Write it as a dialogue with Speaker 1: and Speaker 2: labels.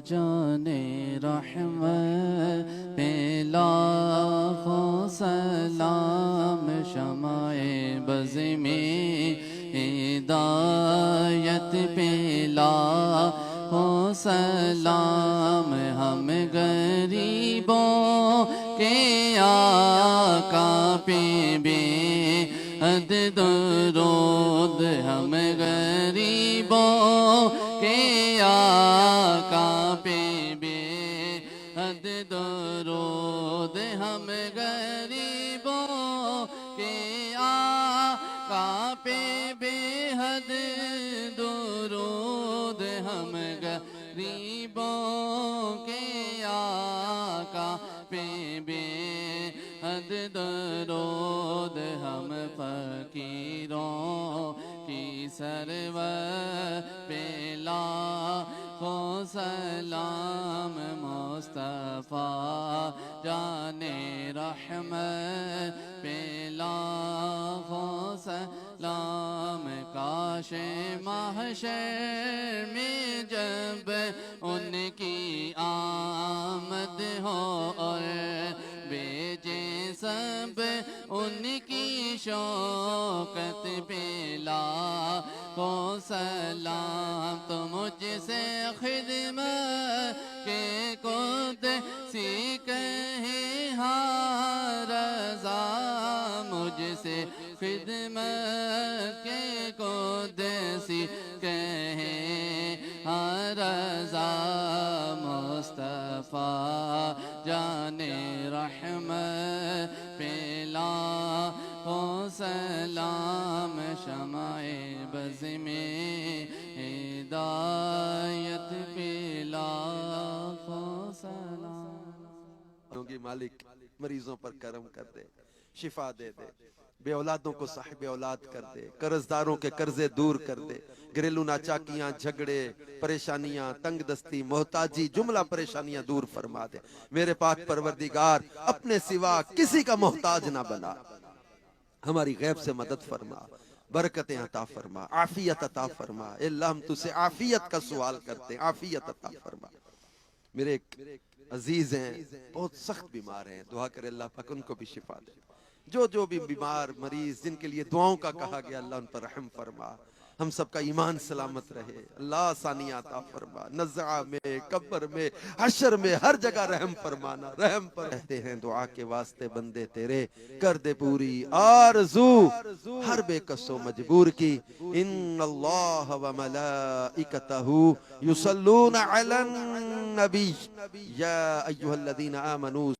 Speaker 1: جانے رحمت پہ لاکھوں سلام، شمع بز میں ہدایت پہ لاکھوں سلام، ہم غریبوں کے آقا پہ بے حد درود، ہم غریبوں کے آقا پہ بے حد درود، ہم غریبوں کے آقا پہ بے حد درود، ہم غریبوں کے آقا پہ بے حد درود، ہم فقیروں کی سرور پہ لاکھوں سلام، مصطفیٰ جانے رحمت پہ لاکھوں سلام، کاش محشر میں جب ان کی آمد ہو اور بیجے سب ان کی شوکت پہ لاکھوں سلام، تو مجھ سے خدمت کے قدسی کہے ہاں رضا، مجھ سے خدمت کے قدسی کہے ہاں رضا، مصطفیٰ جانے رحمت پہ لاکھوں سلام، شمع بز میں ہدایت پہ لاکھوں سلام۔
Speaker 2: کہ مالک مریضوں پر کرم کر دے، شفا دے دے، بے اولادوں کو صاحب اولاد کر دے، قرض داروں کے قرضے دور کر دے، گھریلو ناچاکیاں، جھگڑے، پریشانیاں، تنگ دستی، محتاجی، جملہ پریشانیاں دور فرما دے۔ میرے پاک پروردگار اپنے سوا کسی کا محتاج نہ بنا، ہماری غیب سے مدد فرما، برکتیں عطا فرما، عافیت عطا فرما۔ اے اللہ ہم تجھ سے عافیت کا سوال کرتے ہیں، عافیت عطا فرما۔ میرے ایک عزیز ہیں، بہت سخت بیمار ہیں، دعا کرے اللہ پاک ان کو بھی شفا دے۔ جو بھی بیمار مریض جن کے لیے دعاؤں کا کہا گیا، اللہ ان پر رحم فرما، ہم سب کا ایمان سلامت رہے، اللہ آسانی عطا فرما، نزعہ میں، قبر میں، حشر میں، ہر جگہ رحم فرمانا، رحم پر رہتے ہیں دعا کے واسطے بندے تیرے، کر دے پوری آرزو ہر بے کس و مجبور کی۔ ان اللہ و ملائکتہ یصلون علی النبی یا ایھا الذین آمنوا